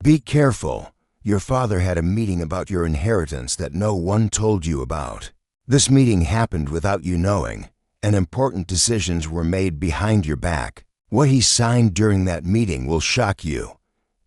Be careful. Your father had a meeting about your inheritance that no one told you about. This meeting happened without you knowing, and important decisions were made behind your back. What he signed during that meeting will shock you.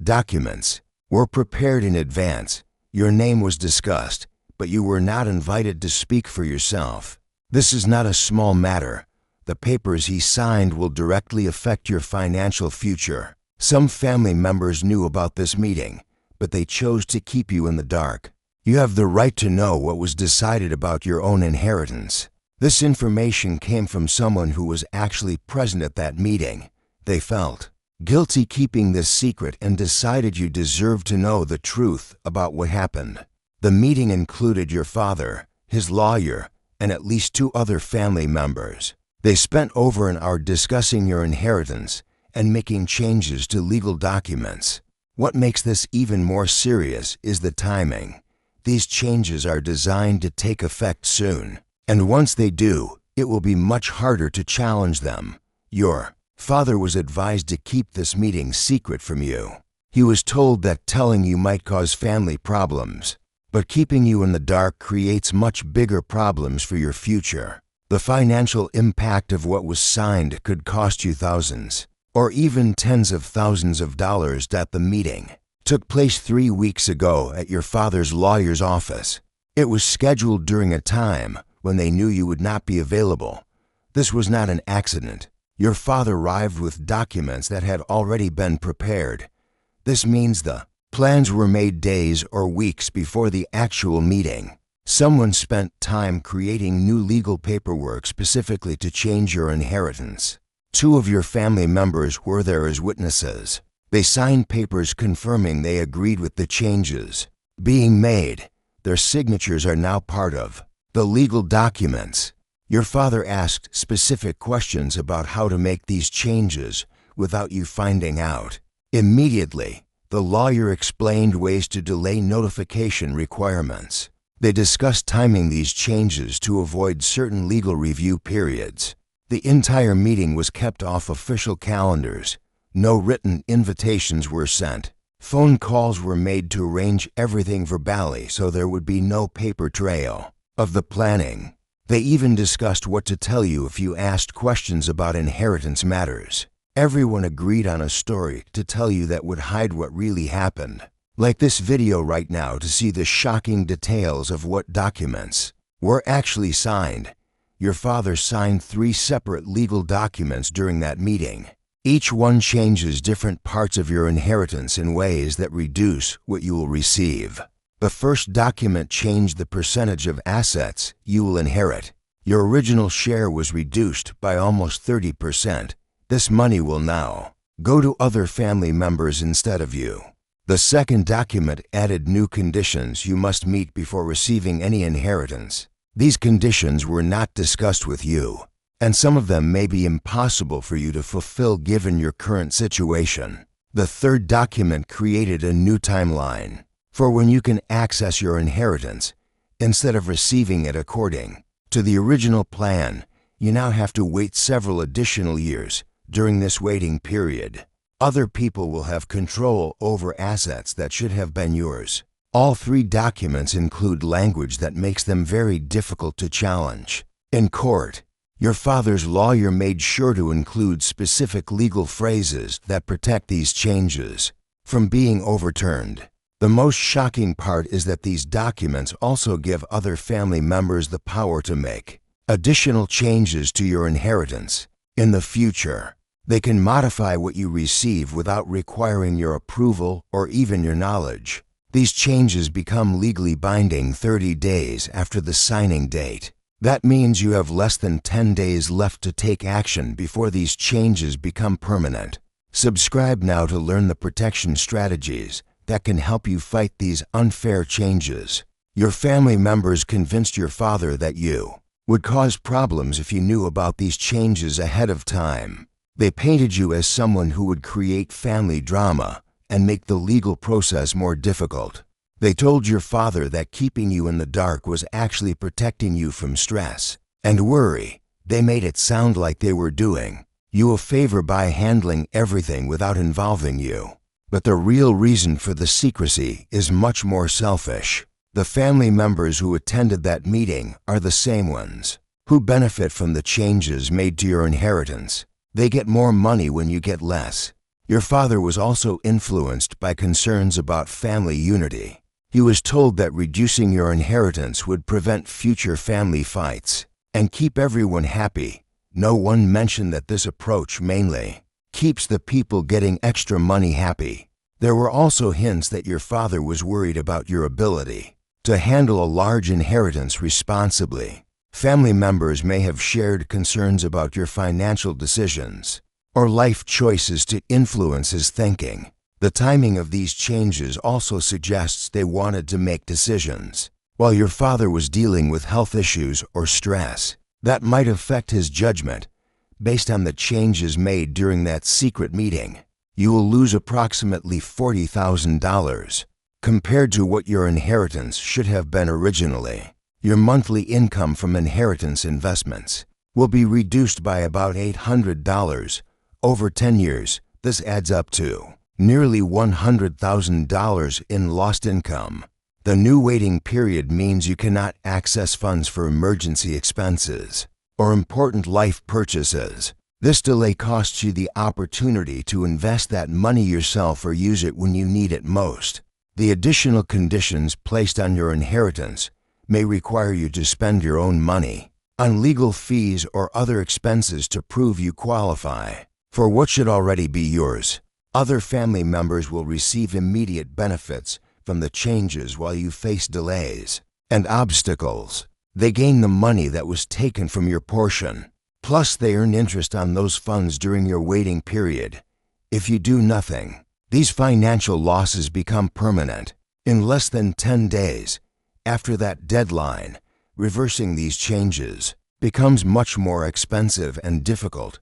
Documents were prepared in advance. Your name was discussed, but you were not invited to speak for yourself. This is not a small matter. The papers he signed will directly affect your financial future. Some family members knew about this meeting, but they chose to keep you in the dark. You have the right to know what was decided about your own inheritance. This information came from someone who was actually present at that meeting. They felt guilty keeping this secret and decided you deserved to know the truth about what happened. The meeting included your father, his lawyer, and at least 2 other family members. They spent over an hour discussing your inheritance and making changes to legal documents. What makes this even more serious is the timing. These changes are designed to take effect soon, and once they do, it will be much harder to challenge them. Your father was advised to keep this meeting secret from you. He was told that telling you might cause family problems, but keeping you in the dark creates much bigger problems for your future. The financial impact of what was signed could cost you thousands, or even tens of thousands of dollars. That the meeting took place 3 weeks ago at your father's lawyer's office. It was scheduled during a time when they knew you would not be available. This was not an accident. Your father arrived with documents that had already been prepared. This means the plans were made days or weeks before the actual meeting. Someone spent time creating new legal paperwork specifically to change your inheritance. 2 of your family members were there as witnesses. They signed papers confirming they agreed with the changes being made. Their signatures are now part of the legal documents. Your father asked specific questions about how to make these changes without you finding out. Immediately, the lawyer explained ways to delay notification requirements. They discussed timing these changes to avoid certain legal review periods. The entire meeting was kept off official calendars. No written invitations were sent. Phone calls were made to arrange everything verbally so there would be no paper trail of the planning. They even discussed what to tell you if you asked questions about inheritance matters. Everyone agreed on a story to tell you that would hide what really happened. Like this video right now to see the shocking details of what documents were actually signed. Your father signed 3 separate legal documents during that meeting. Each one changes different parts of your inheritance in ways that reduce what you will receive. The first document changed the percentage of assets you will inherit. Your original share was reduced by almost 30%. This money will now go to other family members instead of you. The second document added new conditions you must meet before receiving any inheritance. These conditions were not discussed with you, and some of them may be impossible for you to fulfill given your current situation. The third document created a new timeline for when you can access your inheritance. Instead of receiving it according to the original plan, you now have to wait several additional years. During this waiting period, other people will have control over assets that should have been yours. All 3 documents include language that makes them very difficult to challenge. In court, your father's lawyer made sure to include specific legal phrases that protect these changes from being overturned. The most shocking part is that these documents also give other family members the power to make additional changes to your inheritance. In the future, they can modify what you receive without requiring your approval or even your knowledge. These changes become legally binding 30 days after the signing date. That means you have less than 10 days left to take action before these changes become permanent. Subscribe now to learn the protection strategies that can help you fight these unfair changes. Your family members convinced your father that you would cause problems if you knew about these changes ahead of time. They painted you as someone who would create family drama and make the legal process more difficult. They told your father that keeping you in the dark was actually protecting you from stress and worry. They made it sound like they were doing you a favor by handling everything without involving you. But the real reason for the secrecy is much more selfish. The family members who attended that meeting are the same ones who benefit from the changes made to your inheritance. They get more money when you get less. Your father was also influenced by concerns about family unity. He was told that reducing your inheritance would prevent future family fights and keep everyone happy. No one mentioned that this approach mainly keeps the people getting extra money happy. There were also hints that your father was worried about your ability to handle a large inheritance responsibly. Family members may have shared concerns about your financial decisions or life choices to influence his thinking. The timing of these changes also suggests they wanted to make decisions while your father was dealing with health issues or stress that might affect his judgment. Based on the changes made during that secret meeting, you will lose approximately $40,000 compared to what your inheritance should have been originally. Your monthly income from inheritance investments will be reduced by about $800 over 10 years. This adds up to nearly $100,000 in lost income. The new waiting period means you cannot access funds for emergency expenses or important life purchases. This delay costs you the opportunity to invest that money yourself or use it when you need it most. The additional conditions placed on your inheritance may require you to spend your own money on legal fees or other expenses to prove you qualify for what should already be yours. Other family members will receive immediate benefits from the changes while you face delays and obstacles. They gain the money that was taken from your portion. Plus, they earn interest on those funds during your waiting period. If you do nothing, these financial losses become permanent. In less than 10 days after that deadline, reversing these changes becomes much more expensive and difficult,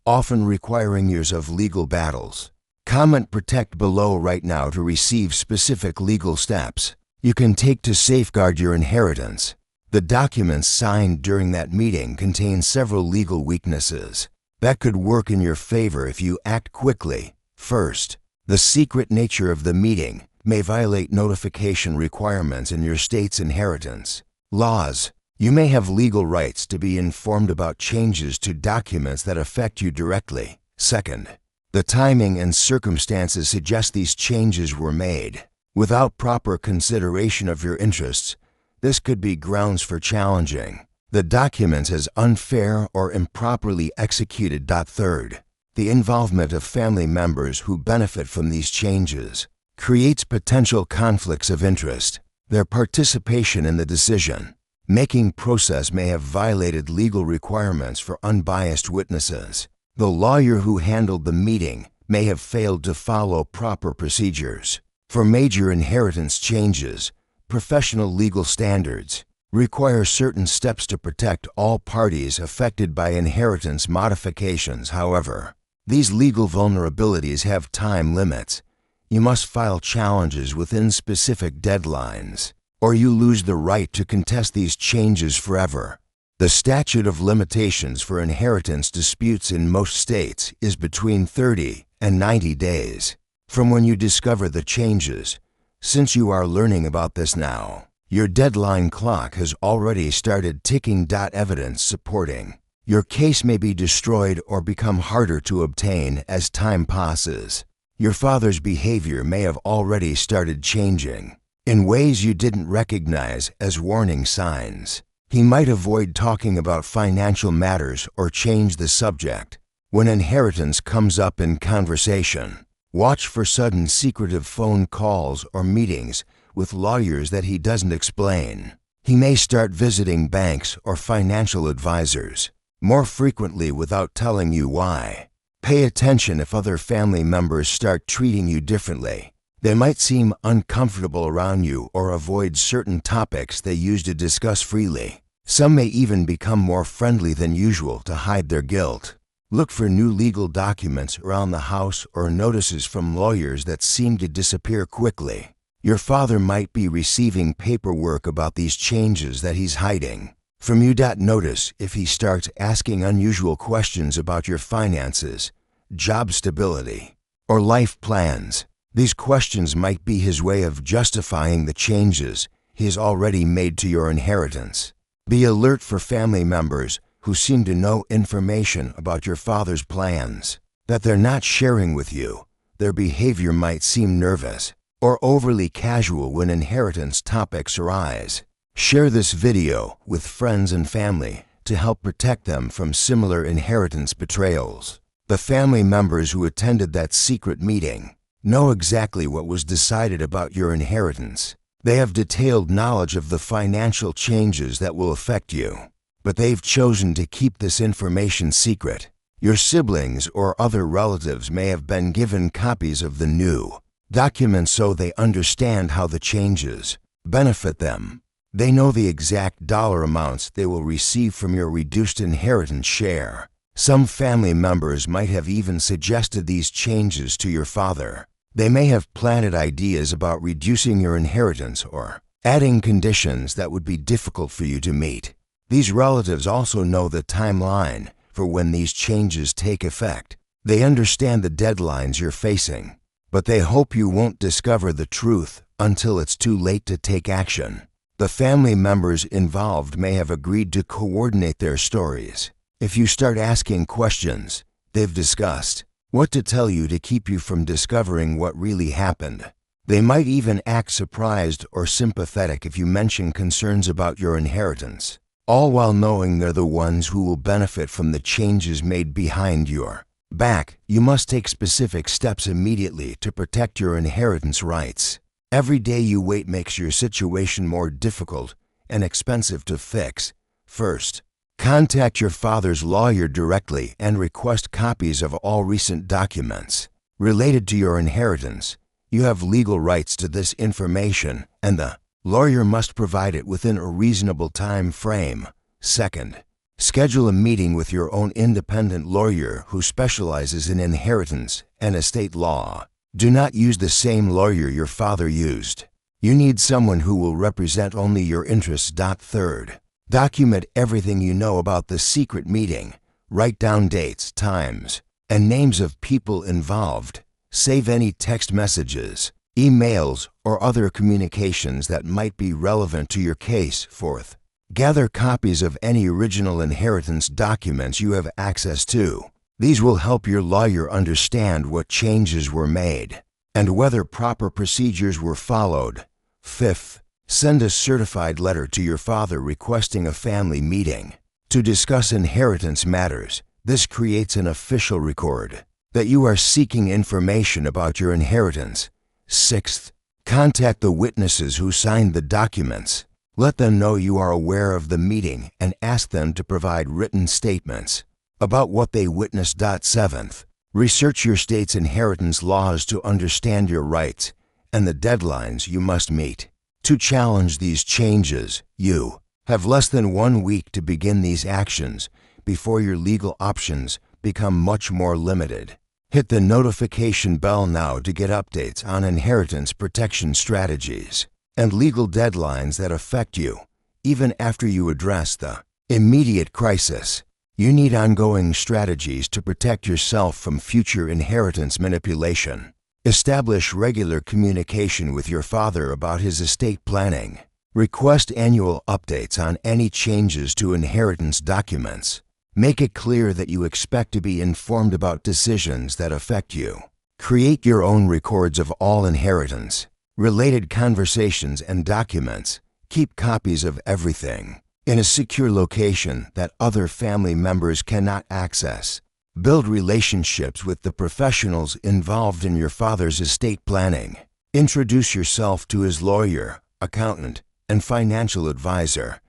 often requiring years of legal battles. Comment protect below right now to receive specific legal steps you can take to safeguard your inheritance. The documents signed during that meeting contain several legal weaknesses that could work in your favor if you act quickly. First, the secret nature of the meeting may violate notification requirements in your state's inheritance laws. You may have legal rights to be informed about changes to documents that affect you directly. Second, the timing and circumstances suggest these changes were made without proper consideration of your interests. This could be grounds for challenging the documents as unfair or improperly executed. Third, the involvement of family members who benefit from these changes creates potential conflicts of interest. Their participation in the decision-making process may have violated legal requirements for unbiased witnesses. The lawyer who handled the meeting may have failed to follow proper procedures. For major inheritance changes, professional legal standards require certain steps to protect all parties affected by inheritance modifications. However, these legal vulnerabilities have time limits. You must file challenges within specific deadlines, or you lose the right to contest these changes forever. The statute of limitations for inheritance disputes in most states is between 30 and 90 days from when you discover the changes. Since you are learning about this now, your deadline clock has already started ticking. Evidence supporting your case may be destroyed or become harder to obtain as time passes. Your father's behavior may have already started changing in ways you didn't recognize as warning signs. He might avoid talking about financial matters or change the subject when inheritance comes up in conversation. Watch for sudden secretive phone calls or meetings with lawyers that he doesn't explain. He may start visiting banks or financial advisors more frequently without telling you why. Pay attention if other family members start treating you differently. They might seem uncomfortable around you or avoid certain topics they used to discuss freely. Some may even become more friendly than usual to hide their guilt. Look for new legal documents around the house or notices from lawyers that seem to disappear quickly. Your father might be receiving paperwork about these changes that he's hiding from you. Notice if he starts asking unusual questions about your finances, job stability, or life plans. These questions might be his way of justifying the changes he has already made to your inheritance. Be alert for family members who seem to know information about your father's plans that they're not sharing with you. Their behavior might seem nervous or overly casual when inheritance topics arise. Share this video with friends and family to help protect them from similar inheritance betrayals. The family members who attended that secret meeting know exactly what was decided about your inheritance. They have detailed knowledge of the financial changes that will affect you, but they've chosen to keep this information secret. Your siblings or other relatives may have been given copies of the new documents so they understand how the changes benefit them. They know the exact dollar amounts they will receive from your reduced inheritance share. Some family members might have even suggested these changes to your father. They may have planted ideas about reducing your inheritance or adding conditions that would be difficult for you to meet. These relatives also know the timeline for when these changes take effect. They understand the deadlines you're facing, but they hope you won't discover the truth until it's too late to take action. The family members involved may have agreed to coordinate their stories. If you start asking questions, they've discussed what to tell you to keep you from discovering what really happened. They might even act surprised or sympathetic if you mention concerns about your inheritance, all while knowing they're the ones who will benefit from the changes made behind your back. You must take specific steps immediately to protect your inheritance rights. Every day you wait makes your situation more difficult and expensive to fix. First, contact your father's lawyer directly and request copies of all recent documents related to your inheritance. You have legal rights to this information, and the lawyer must provide it within a reasonable time frame. Second, schedule a meeting with your own independent lawyer who specializes in inheritance and estate law. Do not use the same lawyer your father used. You need someone who will represent only your interests. Third, document everything you know about the secret meeting. Write down dates, times, and names of people involved. Save any text messages, emails, or other communications that might be relevant to your case. Fourth, gather copies of any original inheritance documents you have access to. These will help your lawyer understand what changes were made and whether proper procedures were followed. Fifth, send a certified letter to your father requesting a family meeting to discuss inheritance matters. This creates an official record that you are seeking information about your inheritance. Sixth, contact the witnesses who signed the documents. Let them know you are aware of the meeting and ask them to provide written statements about what they witnessed. Seventh, research your state's inheritance laws to understand your rights and the deadlines you must meet. To challenge these changes, you have less than 1 week to begin these actions before your legal options become much more limited. Hit the notification bell now to get updates on inheritance protection strategies and legal deadlines that affect you even after you address the immediate crisis. You need ongoing strategies to protect yourself from future inheritance manipulation. Establish regular communication with your father about his estate planning. Request annual updates on any changes to inheritance documents. Make it clear that you expect to be informed about decisions that affect you. Create your own records of all inheritance related conversations and documents. Keep copies of everything in a secure location that other family members cannot access. Build relationships with the professionals involved in your father's estate planning. Introduce yourself to his lawyer, accountant, and financial advisor.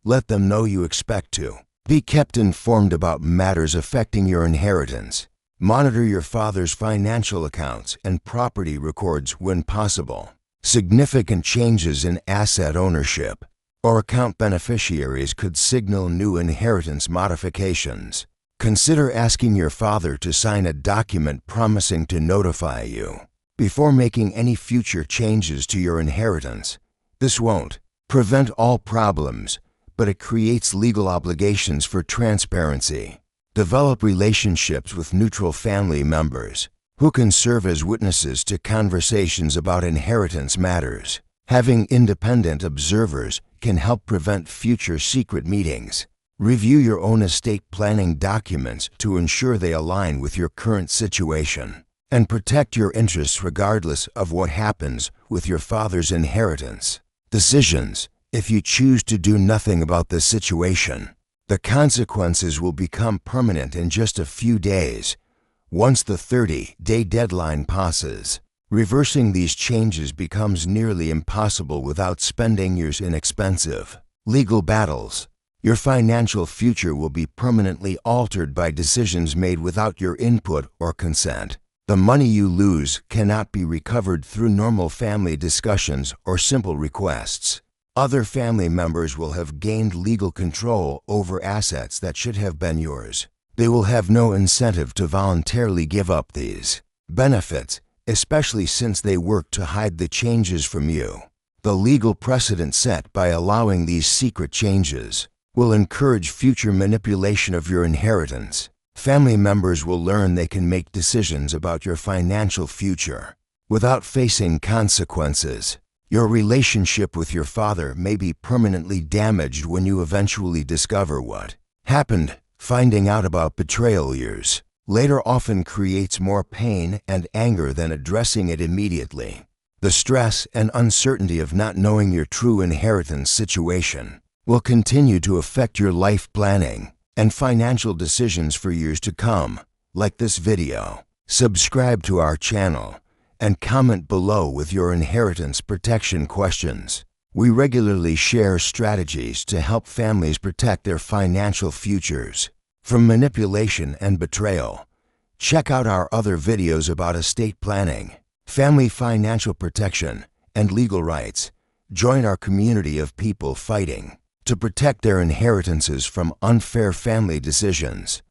Let them know you expect to be kept informed about matters affecting your inheritance. Monitor your father's financial accounts and property records when possible. Significant changes in asset ownership or account beneficiaries could signal new inheritance modifications. Consider asking your father to sign a document promising to notify you before making any future changes to your inheritance. This won't prevent all problems, but it creates legal obligations for transparency. Develop relationships with neutral family members who can serve as witnesses to conversations about inheritance matters. Having independent observers can help prevent future secret meetings. Review your own estate planning documents to ensure they align with your current situation. And protect your interests regardless of what happens with your father's inheritance. Decisions. If you choose to do nothing about the situation, the consequences will become permanent in just a few days. Once the 30-day deadline passes, reversing these changes becomes nearly impossible without spending years in expensive legal battles. Your financial future will be permanently altered by decisions made without your input or consent. The money you lose cannot be recovered through normal family discussions or simple requests. Other family members will have gained legal control over assets that should have been yours. They will have no incentive to voluntarily give up these benefits, especially since they work to hide the changes from you. The legal precedent set by allowing these secret changes will encourage future manipulation of your inheritance. Family members will learn they can make decisions about your financial future without facing consequences. Your relationship with your father may be permanently damaged when you eventually discover what happened. Finding out about betrayal years later often creates more pain and anger than addressing it immediately. The stress and uncertainty of not knowing your true inheritance situation will continue to affect your life planning and financial decisions for years to come. Like this video, subscribe to our channel, and comment below with your inheritance protection questions. We regularly share strategies to help families protect their financial futures from manipulation and betrayal. Check out our other videos about estate planning, family financial protection, and legal rights. Join our community of people fighting to protect their inheritances from unfair family decisions.